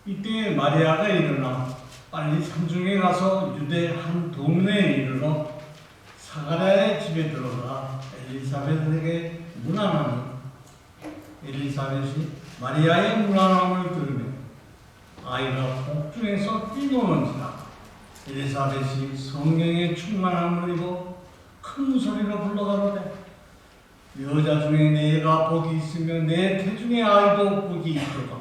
이때 마리아가 일어나 빨리 산중에 가서 유대 한 동네에 이르러 사가랴의 집에 들어가 엘리사벳에게 문안하니 엘리사벳이 마리아의 문안함을 들으며 아이가 복중에서 뛰노는지라. 엘리사벳이 성령의 충만함을 입어 큰 소리로 불러가로되 여자 중에 내가 복이 있으며 내 태중의 아이도 복이 있도다.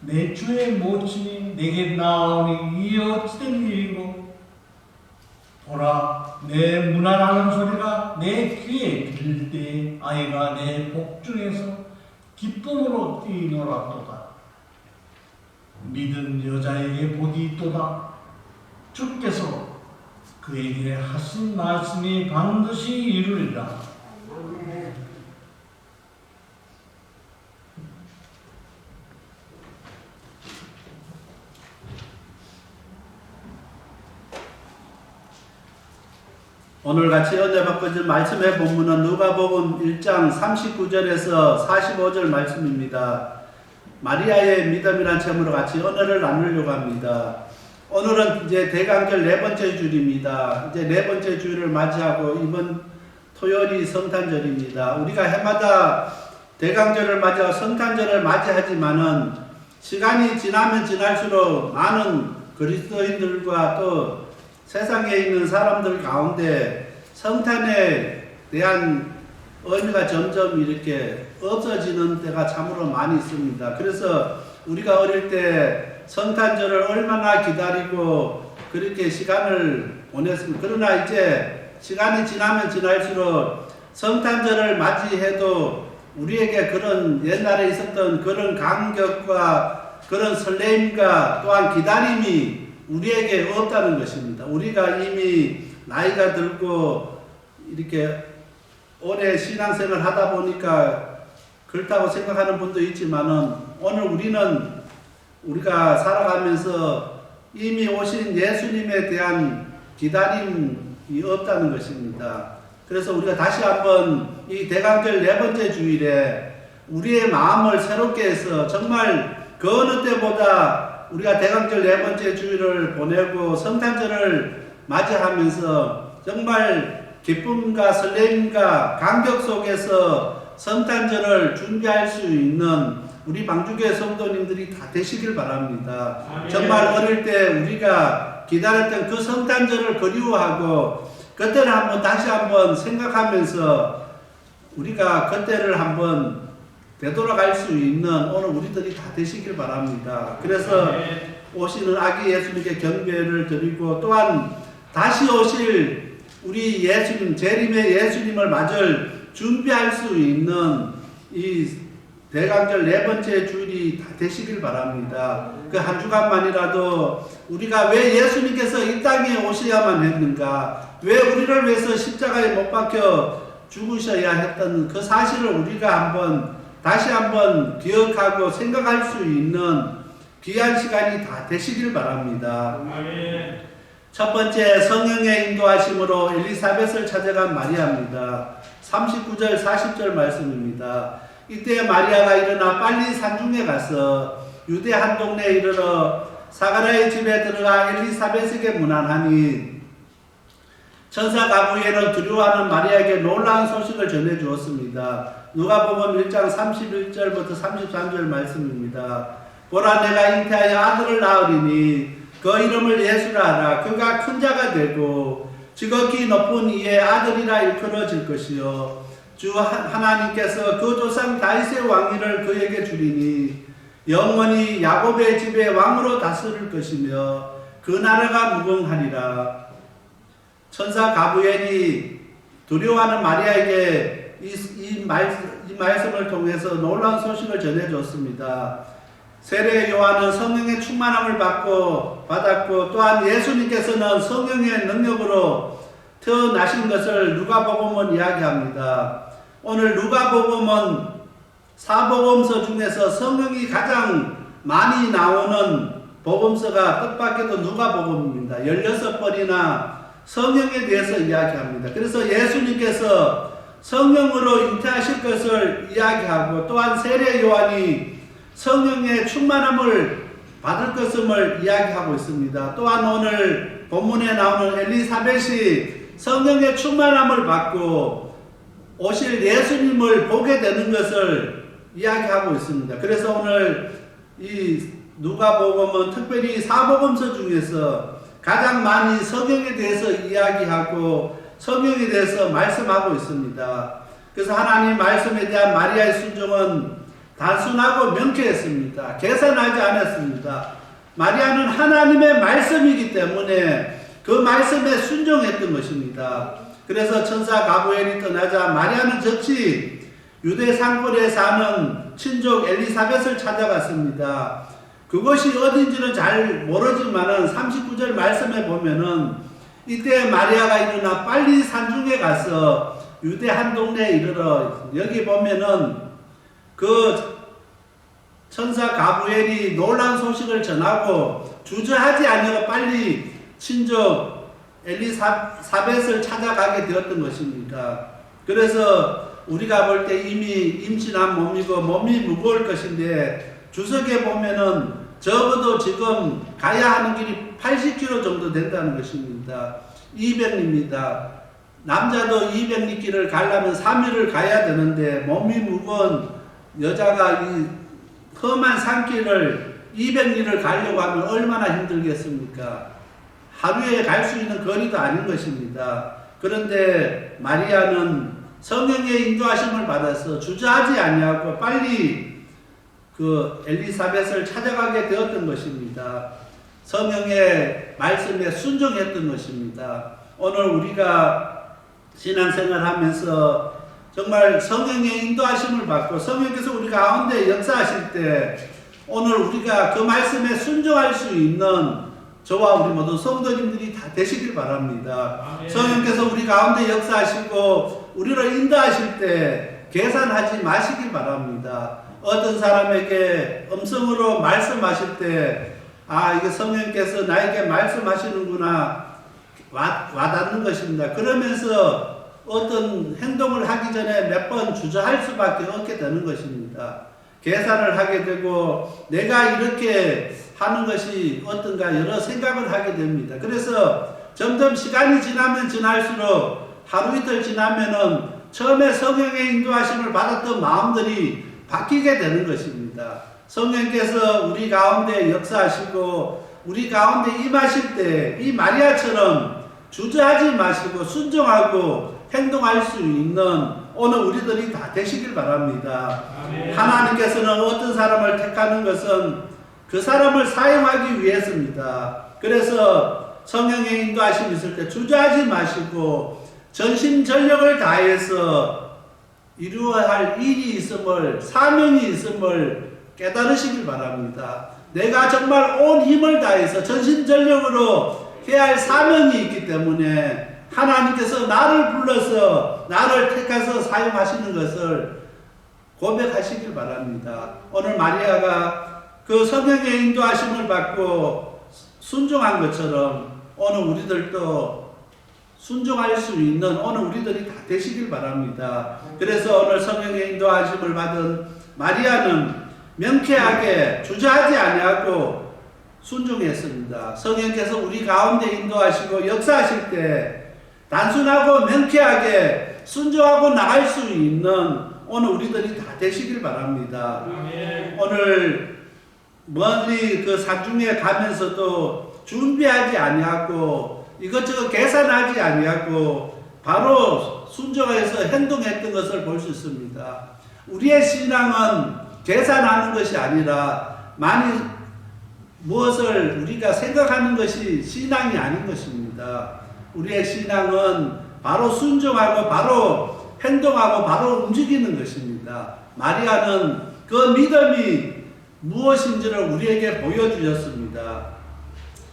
내 주의 모친이 내게 나오니 이 어찌된 일이고 보라 내 문안하는 소리가 내 귀에 들릴 때에 아이가 내 복중에서 기쁨으로 뛰노라도다. 믿은 여자에게 복이 있도다. 주께서 그에게 하신 말씀이 반드시 이루리라. 오늘 같이 은혜 받고 줄 말씀의 본문은 누가복음 1장 39절에서 45절 말씀입니다. 마리아의 믿음이란 제목으로 같이 은혜를 나누려고 합니다. 오늘은 이제 대강절 네 번째 주일입니다. 이제 네 번째 주일을 맞이하고 이번 토요일이 성탄절입니다. 우리가 해마다 대강절을 맞이하고 성탄절을 맞이하지만은 시간이 지나면 지날수록 많은 그리스도인들과 또 세상에 있는 사람들 가운데 성탄에 대한 의미가 점점 이렇게 없어지는 때가 참으로 많이 있습니다. 그래서 우리가 어릴 때 성탄절을 얼마나 기다리고 그렇게 시간을 보냈습니다. 그러나 이제 시간이 지나면 지날수록 성탄절을 맞이해도 우리에게 그런 옛날에 있었던 그런 감격과 그런 설렘과 또한 기다림이 우리에게 없다는 것입니다. 우리가 이미 나이가 들고 이렇게 오래 신앙생활을 하다 보니까 그렇다고 생각하는 분도 있지만은 오늘 우리가 살아가면서 이미 오신 예수님에 대한 기다림이 없다는 것입니다. 그래서 우리가 다시 한번 이 대강절 네 번째 주일에 우리의 마음을 새롭게 해서 정말 그 어느 때보다 우리가 대강절 네 번째 주일을 보내고 성탄절을 맞이하면서 정말 기쁨과 설렘과 감격 속에서 성탄절을 준비할 수 있는 우리 방주교회 성도님들이 다 되시길 바랍니다. 정말 어릴 때 우리가 기다렸던 그 성탄절을 그리워하고 그때를 다시 한번 생각하면서 우리가 그때를 한번 되돌아갈 수 있는 오늘 우리들이 다 되시길 바랍니다. 그래서 오시는 아기 예수님께 경배를 드리고 또한 다시 오실 우리 예수님, 재림의 예수님을 맞을 준비할 수 있는 이 대강절 네 번째 주일이 다 되시길 바랍니다. 그 한 주간만이라도 우리가 왜 예수님께서 이 땅에 오셔야만 했는가, 왜 우리를 위해서 십자가에 못 박혀 죽으셔야 했던 그 사실을 우리가 다시 한번 기억하고 생각할 수 있는 귀한 시간이 다 되시길 바랍니다. 아멘. 첫 번째 성령의 인도하심으로 엘리사벳을 찾아간 마리아입니다. 39절 40절 말씀입니다. 이때 마리아가 일어나 빨리 산중에 가서 유대 한 동네에 이르러 사가랴의 집에 들어가 엘리사벳에게 문안하니 천사 가브리엘은 두려워하는 마리아에게 놀라운 소식을 전해 주었습니다. 누가복음 1장 31절부터 33절 말씀입니다. 보라 내가 잉태하여 아들을 낳으리니 그 이름을 예수라 하라. 그가 큰 자가 되고 지극히 높은 이의 아들이라 일컬어질 것이요 주 하나님께서 그 조상 다윗의 왕위를 그에게 주리니 영원히 야곱의 집에 왕으로 다스릴 것이며 그 나라가 무궁하리라. 천사 가브리엘이 두려워하는 마리아에게 이 말씀을 통해서 놀라운 소식을 전해줬습니다. 세례 요한은 성령의 충만함을 받았고 또한 예수님께서는 성령의 능력으로 태어나신 것을 누가복음은 이야기합니다. 오늘 누가복음은 사복음서 중에서 성령이 가장 많이 나오는 복음서가 뜻밖에도 누가복음입니다. 16번이나 성령에 대해서 이야기합니다. 그래서 예수님께서 성령으로 잉태하실 것을 이야기하고 또한 세례 요한이 성령의 충만함을 받을 것임을 이야기하고 있습니다. 또한 오늘 본문에 나오는 엘리사벳이 성령의 충만함을 받고 오실 예수님을 보게 되는 것을 이야기하고 있습니다. 그래서 오늘 이 누가복음은 특별히 사복음서 중에서 가장 많이 성경에 대해서 이야기하고 성경에 대해서 말씀하고 있습니다. 그래서 하나님 말씀에 대한 마리아의 순종은 단순하고 명쾌했습니다. 계산하지 않았습니다. 마리아는 하나님의 말씀이기 때문에 그 말씀에 순종했던 것입니다. 그래서 천사 가브리엘이 떠나자 마리아는 즉시 유대 산골에 사는 친족 엘리사벳을 찾아갔습니다. 그것이 어딘지는 잘 모르지만은 39절 말씀에 보면은 이때 마리아가 일어나 빨리 산중에 가서 유대 한 동네에 이르러 여기 보면은 그 천사 가브리엘이 놀란 소식을 전하고 주저하지 아니하고 빨리 친족 엘리사벳을 찾아가게 되었던 것입니다. 그래서 우리가 볼 때 이미 임신한 몸이고 몸이 무거울 것인데 주석에 보면은 적어도 지금 가야 하는 길이 80km 정도 된다는 것입니다. 200리입니다. 남자도 200리길을 가려면 3일을 가야 되는데 몸이 무거운 여자가 이 험한 산길을 200리를 가려고 하면 얼마나 힘들겠습니까? 하루에 갈 수 있는 거리도 아닌 것입니다. 그런데 마리아는 성령의 인도하심을 받아서 주저하지 아니하고 빨리 그 엘리사벳을 찾아가게 되었던 것입니다. 성령의 말씀에 순종했던 것입니다. 오늘 우리가 신앙생활 하면서 정말 성령의 인도하심을 받고 성령께서 우리 가운데 역사하실 때 오늘 우리가 그 말씀에 순종할 수 있는 저와 우리 모두 성도님들이 다 되시길 바랍니다. 아멘. 성령께서 우리 가운데 역사하시고 우리를 인도하실 때 계산하지 마시길 바랍니다. 어떤 사람에게 음성으로 말씀하실 때 이게 성령께서 나에게 말씀하시는구나 와닿는 것입니다. 그러면서 어떤 행동을 하기 전에 몇 번 주저할 수밖에 없게 되는 것입니다. 계산을 하게 되고 내가 이렇게 하는 것이 어떤가 여러 생각을 하게 됩니다. 그래서 점점 시간이 지나면 지날수록 하루 이틀 지나면은 처음에 성령의 인도하심을 받았던 마음들이 바뀌게 되는 것입니다. 성령께서 우리 가운데 역사하시고 우리 가운데 임하실 때 이 마리아처럼 주저하지 마시고 순종하고 행동할 수 있는 오늘 우리들이 다 되시길 바랍니다. 아멘. 하나님께서는 어떤 사람을 택하는 것은 그 사람을 사용하기 위해서입니다. 그래서 성령의 인도하심이 있을 때 주저하지 마시고 전심전력을 다해서 이루어야 할 일이 있음을 사명이 있음을 깨달으시길 바랍니다. 내가 정말 온 힘을 다해서 전심전력으로 해야 할 사명이 있기 때문에 하나님께서 나를 불러서 나를 택해서 사용하시는 것을 고백하시길 바랍니다. 오늘 마리아가 그 성령의 인도하심을 받고 순종한 것처럼 오늘 우리들도 순종할 수 있는 오늘 우리들이 다 되시길 바랍니다. 그래서 오늘 성령의 인도하심을 받은 마리아는 명쾌하게 주저하지 아니하고 순종했습니다. 성령께서 우리 가운데 인도하시고 역사하실 때 단순하고 명쾌하게 순종하고 나갈 수 있는 오늘 우리들이 다 되시길 바랍니다. 아멘. 오늘 멀리 그 산중에 가면서도 준비하지 아니하고 이것저것 계산하지 아니하고 바로 순종해서 행동했던 것을 볼 수 있습니다. 우리의 신앙은 계산하는 것이 아니라 많이 무엇을 우리가 생각하는 것이 신앙이 아닌 것입니다. 우리의 신앙은 바로 순종하고 바로 행동하고 바로 움직이는 것입니다. 마리아는 그 믿음이 무엇인지를 우리에게 보여주셨습니다.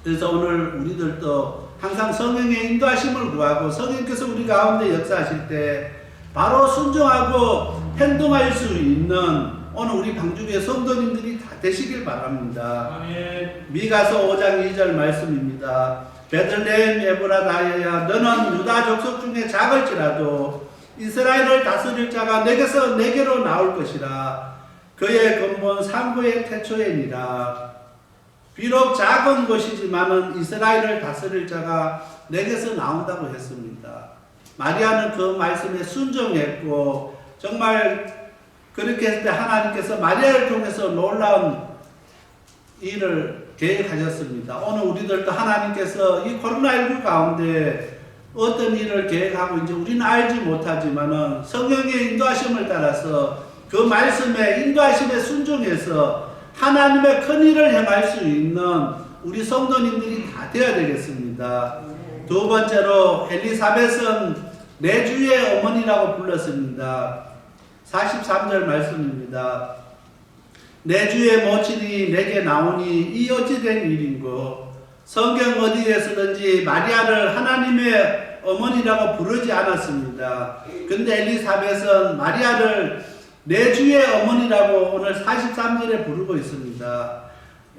그래서 오늘 우리들도 항상 성령의 인도하심을 구하고 성령께서 우리 가운데 역사하실 때 바로 순종하고 행동할 수 있는 오늘 우리 방주교회 성도님들이 다 되시길 바랍니다. 아멘. 미가서 5장 2절 말씀입니다. 베들레헴 에브라다야 너는 유다 족속 중에 작을지라도 이스라엘을 다스릴 자가 내게서 내게로 나올 것이라. 그의 근본 상고의 태초에니라. 비록 작은 곳이지만은 이스라엘을 다스릴 자가 내게서 나온다고 했습니다. 마리아는 그 말씀에 순종했고 정말 그렇게 했을 때 하나님께서 마리아를 통해서 놀라운 일을 계획하셨습니다. 오늘 우리들도 하나님께서 이 코로나19 가운데 어떤 일을 계획하고 있는지 우리는 알지 못하지만은 성령의 인도하심을 따라서 그 말씀에 인도하심에 순종해서 하나님의 큰 일을 행할 수 있는 우리 성도님들이 다 되어야 되겠습니다. 두 번째로 엘리사벳은 내 주의 어머니라고 불렀습니다. 43절 말씀입니다. 내 주의 모친이 내게 나오니 이 어찌된 일인고. 성경 어디에서든지 마리아를 하나님의 어머니라고 부르지 않았습니다. 근데 엘리사벳은 마리아를 내 주의 어머니라고 오늘 43절에 부르고 있습니다.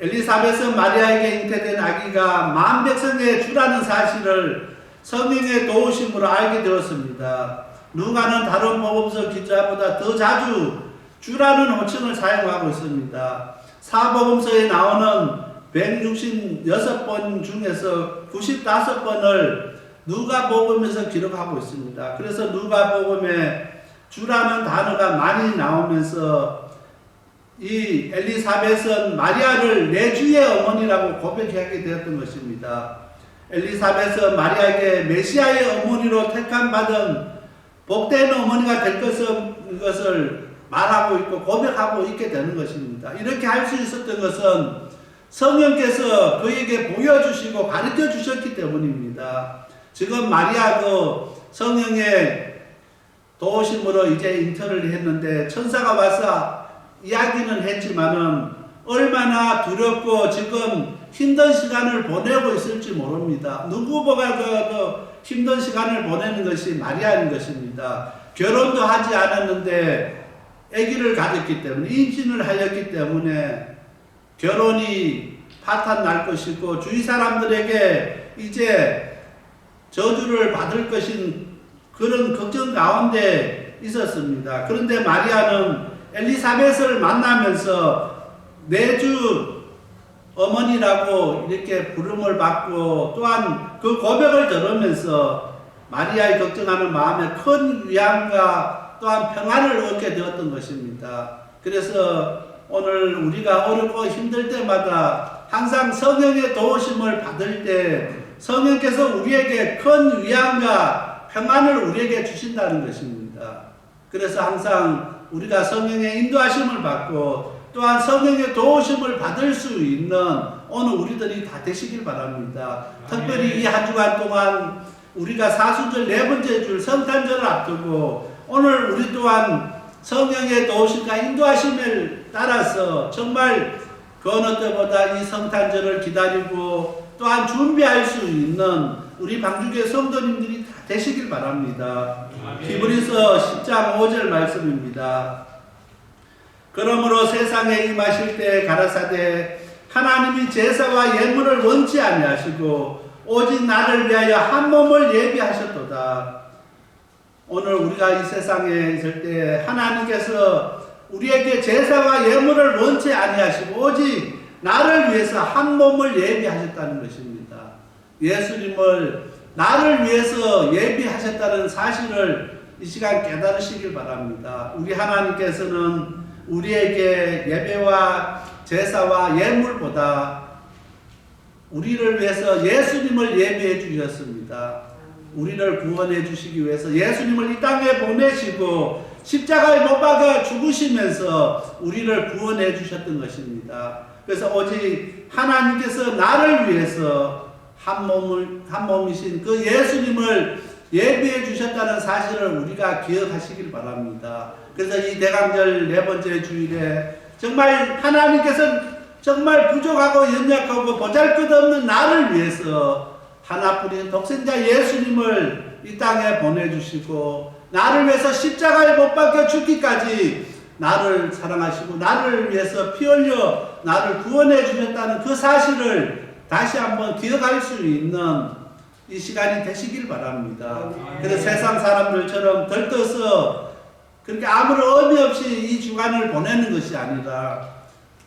엘리사벳은 마리아에게 잉태된 아기가 만 백성의 주라는 사실을 성령의 도우심으로 알게 되었습니다. 누가는 다른 복음서 기자보다 더 자주 주라는 호칭을 사용하고 있습니다. 사복음서에 나오는 166번 중에서 95번을 누가복음에서 기록하고 있습니다. 그래서 누가복음에 주라는 단어가 많이 나오면서 이 엘리사벳은 마리아를 내 주의 어머니라고 고백하게 되었던 것입니다. 엘리사벳은 마리아에게 메시아의 어머니로 택함받은 복된 어머니가 될 것을 말하고 있고 고백하고 있게 되는 것입니다. 이렇게 할 수 있었던 것은 성령께서 그에게 보여주시고 가르쳐 주셨기 때문입니다. 지금 마리아도 성령의 도우심으로 이제 잉태를 했는데 천사가 와서 이야기는 했지만은 얼마나 두렵고 지금 힘든 시간을 보내고 있을지 모릅니다. 누구보다 더 힘든 시간을 보내는 것이 마리아인 것입니다. 결혼도 하지 않았는데 아기를 가졌기 때문에 임신을 하였기 때문에 결혼이 파탄 날 것이고 주위 사람들에게 이제 저주를 받을 것인 그런 걱정 가운데 있었습니다. 그런데 마리아는 엘리사벳을 만나면서 내주 어머니라고 이렇게 부름을 받고 또한 그 고백을 들으면서 마리아의 걱정하는 마음에 큰 위안과 또한 평안을 얻게 되었던 것입니다. 그래서 오늘 우리가 어렵고 힘들 때마다 항상 성령의 도우심을 받을 때 성령께서 우리에게 큰 위안과 평안을 우리에게 주신다는 것입니다. 그래서 항상 우리가 성령의 인도하심을 받고 또한 성령의 도우심을 받을 수 있는 오늘 우리들이 다 되시길 바랍니다. 특별히 이 한 주간 동안 우리가 사순절 네 번째 줄 성탄절을 앞두고 오늘 우리 또한 성령의 도우심과 인도하심을 따라서 정말 그 어느 때보다 이 성탄절을 기다리고 또한 준비할 수 있는 우리 방주교회 성도님들이 다 되시길 바랍니다. 히브리서 10장 5절 말씀입니다. 그러므로 세상에 임하실 때 가라사대 하나님이 제사와 예물을 원치 아니하시고 오직 나를 위하여 한 몸을 예비하셨도다. 오늘 우리가 이 세상에 있을 때 하나님께서 우리에게 제사와 예물을 원치 아니하시고 오직 나를 위해서 한 몸을 예비하셨다는 것입니다. 예수님을 나를 위해서 예비하셨다는 사실을 이 시간 깨달으시길 바랍니다. 우리 하나님께서는 우리에게 예배와 제사와 예물보다 우리를 위해서 예수님을 예비해 주셨습니다. 우리를 구원해 주시기 위해서 예수님을 이 땅에 보내시고 십자가에 못 박아 죽으시면서 우리를 구원해 주셨던 것입니다. 그래서 오직 하나님께서 나를 위해서 한 몸이신 그 예수님을 예비해 주셨다는 사실을 우리가 기억하시길 바랍니다. 그래서 이 대강절 네 번째 주일에 정말 하나님께서 정말 부족하고 연약하고 보잘것없는 나를 위해서 하나뿐인 독생자 예수님을 이 땅에 보내주시고 나를 위해서 십자가에 못 박혀 죽기까지 나를 사랑하시고 나를 위해서 피 흘려 나를 구원해 주셨다는 그 사실을 다시 한번 기억할 수 있는 이 시간이 되시길 바랍니다. 그래서 세상 사람들처럼 들떠서 그렇게 아무런 의미 없이 이 주간을 보내는 것이 아니라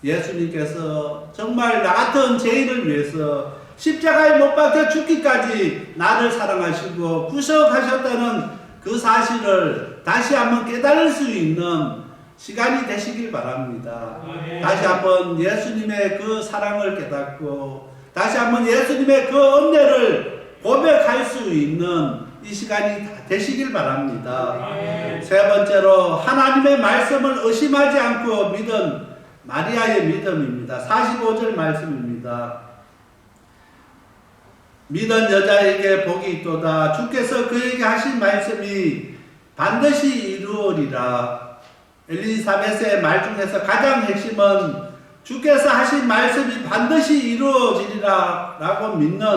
예수님께서 정말 나 같은 죄인을 위해서 십자가에 못 박혀 죽기까지 나를 사랑하시고 구속하셨다는 그 사실을 다시 한번 깨달을 수 있는 시간이 되시길 바랍니다. 다시 한번 예수님의 그 사랑을 깨닫고 다시 한번 예수님의 그 은혜를 고백할 수 있는 이 시간이 되시길 바랍니다. 세 번째로 하나님의 말씀을 의심하지 않고 믿은 마리아의 믿음입니다. 45절 말씀입니다. 믿은 여자에게 복이 있도다. 주께서 그에게 하신 말씀이 반드시 이루어리라. 엘리사벳의 말 중에서 가장 핵심은 주께서 하신 말씀이 반드시 이루어지리라 라고 믿는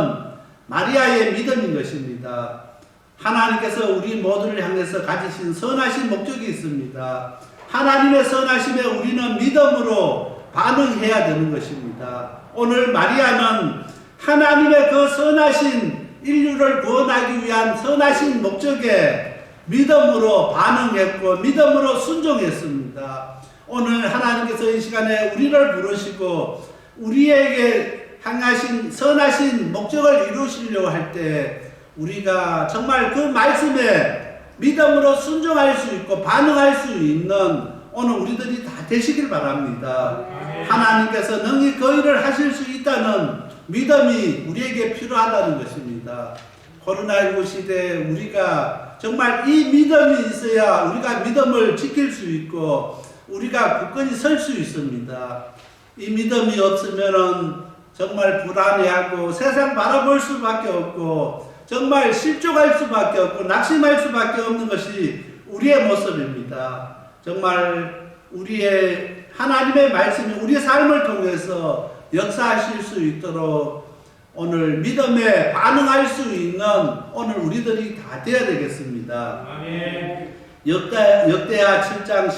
마리아의 믿음인 것입니다. 하나님께서 우리 모두를 향해서 가지신 선하신 목적이 있습니다. 하나님의 선하심에 우리는 믿음으로 반응해야 되는 것입니다. 오늘 마리아는 하나님의 그 선하신 인류를 구원하기 위한 선하신 목적에 믿음으로 반응했고 믿음으로 순종했습니다. 오늘 하나님께서 이 시간에 우리를 부르시고 우리에게 향하신 선하신 목적을 이루시려고 할 때 우리가 정말 그 말씀에 믿음으로 순종할 수 있고 반응할 수 있는 오늘 우리들이 다 되시길 바랍니다. 하나님께서 능히 그 일을 하실 수 있다는 믿음이 우리에게 필요하다는 것입니다. 코로나19 시대에 우리가 정말 이 믿음이 있어야 우리가 믿음을 지킬 수 있고 우리가 굳건히 설 수 있습니다. 이 믿음이 없으면은 정말 불안해하고 세상 바라볼 수밖에 없고 정말 실족할 수밖에 없고 낙심할 수밖에 없는 것이 우리의 모습입니다. 정말 우리의 하나님의 말씀이 우리의 삶을 통해서 역사하실 수 있도록 오늘 믿음에 반응할 수 있는 오늘 우리들이 다 되어야 되겠습니다. 아멘. 역대하 7장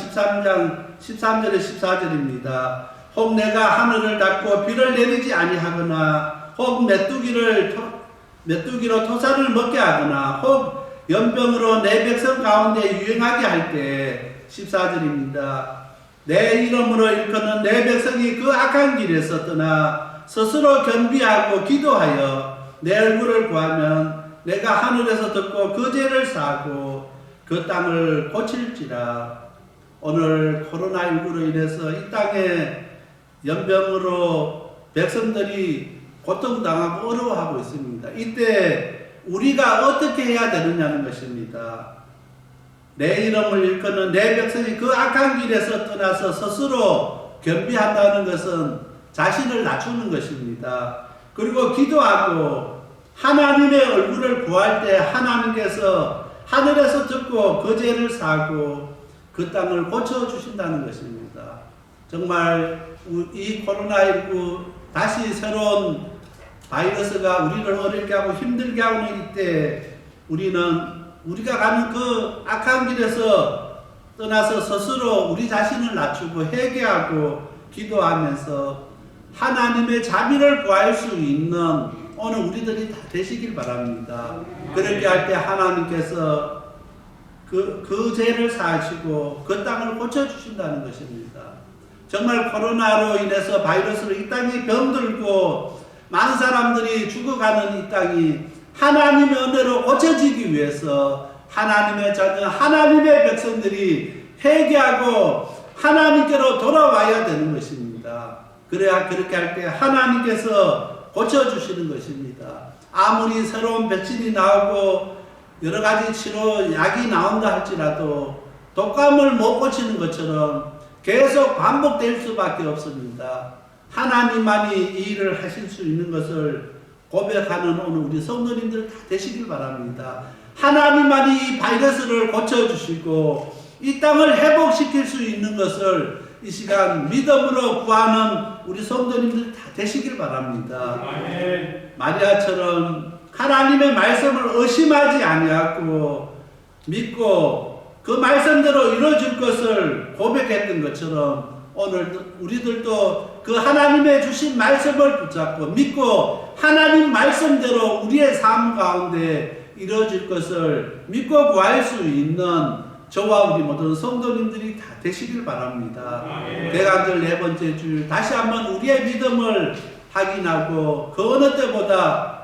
13절에 14절입니다. 혹 내가 하늘을 닫고 비를 내리지 아니하거나 혹 메뚜기로 토사를 먹게 하거나 혹 연병으로 내 백성 가운데 유행하게 할 때 14절입니다. 내 이름으로 일컫는 내 백성이 그 악한 길에서 떠나 스스로 겸비하고 기도하여 내 얼굴을 구하면 내가 하늘에서 듣고 그 죄를 사하고 그 땅을 고칠지라. 오늘 코로나19로 인해서 이 땅에 연병으로 백성들이 고통당하고 어려워하고 있습니다. 이때 우리가 어떻게 해야 되느냐는 것입니다. 내 이름을 일컫는 내 백성이 그 악한 길에서 떠나서 스스로 겸비한다는 것은 자신을 낮추는 것입니다. 그리고 기도하고 하나님의 얼굴을 구할 때 하나님께서 하늘에서 듣고 그 죄를 사하고 그 땅을 고쳐주신다는 것입니다. 정말 이 코로나19 다시 새로운 바이러스가 우리를 어렵게 하고 힘들게 하는 이때 우리가 가는 그 악한 길에서 떠나서 스스로 우리 자신을 낮추고 회개하고 기도하면서 하나님의 자비를 구할 수 있는 오늘 우리들이 다 되시길 바랍니다. 그렇게 할 때 하나님께서 그 죄를 사하시고 그 땅을 고쳐주신다는 것입니다. 정말 코로나로 인해서 바이러스로 이 땅이 병들고 많은 사람들이 죽어가는 이 땅이 하나님의 은혜로 고쳐지기 위해서 하나님의 자녀, 하나님의 백성들이 회개하고 하나님께로 돌아와야 되는 것입니다. 그래야 그렇게 할 때 하나님께서 고쳐주시는 것입니다. 아무리 새로운 백신이 나오고 여러 가지 치료 약이 나온다 할지라도 독감을 못 고치는 것처럼 계속 반복될 수밖에 없습니다. 하나님만이 이 일을 하실 수 있는 것을 고백하는 오늘 우리 성도님들 다 되시길 바랍니다. 하나님만이 이 바이러스를 고쳐주시고 이 땅을 회복시킬 수 있는 것을 이 시간 믿음으로 구하는 우리 성도님들 다 되시길 바랍니다. 아멘. 마리아처럼 하나님의 말씀을 의심하지 아니하고 믿고 그 말씀대로 이루어질 것을 고백했던 것처럼 오늘 우리들도 그 하나님의 주신 말씀을 붙잡고 믿고 하나님 말씀대로 우리의 삶 가운데 이루어질 것을 믿고 구할 수 있는 저와 우리 모든 성도님들이 다 되시길 바랍니다. 대강절 4번째 주 다시 한번 우리의 믿음을 확인하고 그 어느 때보다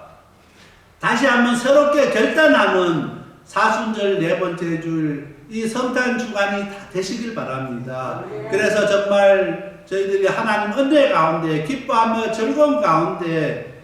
다시 한번 새롭게 결단하는 사순절 4번째 주 이 성탄 주간이 다 되시길 바랍니다. 그래서 정말 저희들이 하나님 은혜 가운데 기뻐하며 즐거움 가운데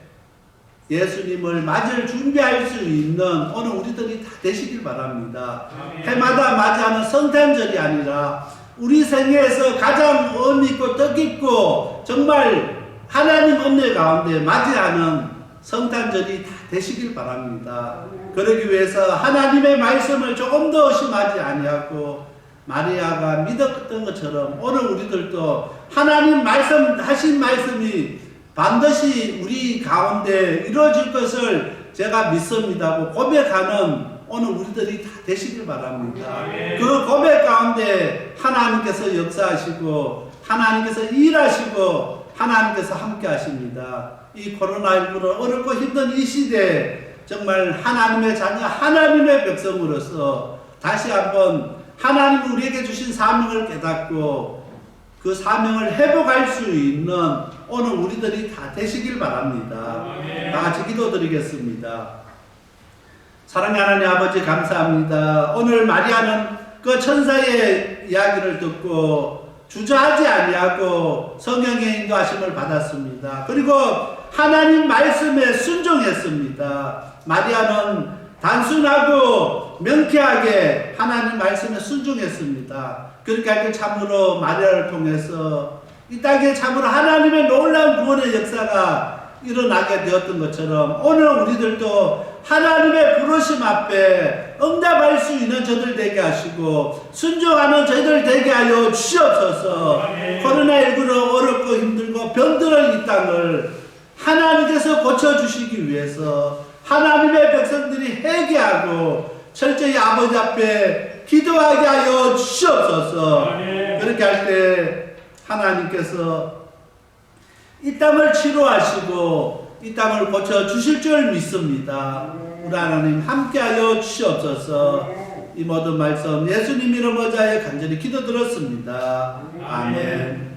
예수님을 맞을 준비할 수 있는 오늘 우리들이 다 되시길 바랍니다. 해마다 맞이하는 성탄절이 아니라 우리 생애에서 가장 의미 있고 뜻깊고 정말 하나님 은혜 가운데 맞이하는 성탄절이 다 되시길 바랍니다. 그러기 위해서 하나님의 말씀을 조금 더 의심하지 아니하고 마리아가 믿었던 것처럼 오늘 우리들도 하나님 하신 말씀이 반드시 우리 가운데 이루어질 것을 제가 믿습니다고 고백하는 오늘 우리들이 다 되시길 바랍니다. 그 고백 가운데 하나님께서 역사하시고 하나님께서 일하시고 하나님께서 함께 하십니다. 이 코로나19로 어렵고 힘든 이 시대에 정말 하나님의 자녀, 하나님의 백성으로서 다시 한번 하나님 우리에게 주신 사명을 깨닫고 그 사명을 회복할 수 있는 오늘 우리들이 다 되시길 바랍니다. 다 같이 기도드리겠습니다. 사랑의 하나님 아버지 감사합니다. 오늘 마리아는 그 천사의 이야기를 듣고 주저하지 아니하고 성령의 인도하심을 받았습니다. 그리고 하나님 말씀에 순종했습니다. 마리아는 단순하고 명쾌하게 하나님 말씀에 순종했습니다. 그렇게 할 때 참으로 마리아를 통해서 이 땅에 참으로 하나님의 놀라운 구원의 역사가 일어나게 되었던 것처럼 오늘 우리들도 하나님의 부르심 앞에 응답할 수 있는 저들 되게 하시고 순종하는 저희들 되게 하여 주시옵소서. 코로나19로 어렵고 힘들고 병들은 이 땅을 하나님께서 고쳐주시기 위해서 하나님의 백성들이 회개하고 철저히 아버지 앞에 기도하게 하여 주시옵소서. 그렇게 할 때 하나님께서 이 땅을 치료하시고 이 땅을 고쳐주실 줄 믿습니다. 우리 하나님 함께하여 주시옵소서. 이 모든 말씀 예수님 이름 어자에 간절히 기도드렸습니다. 아멘.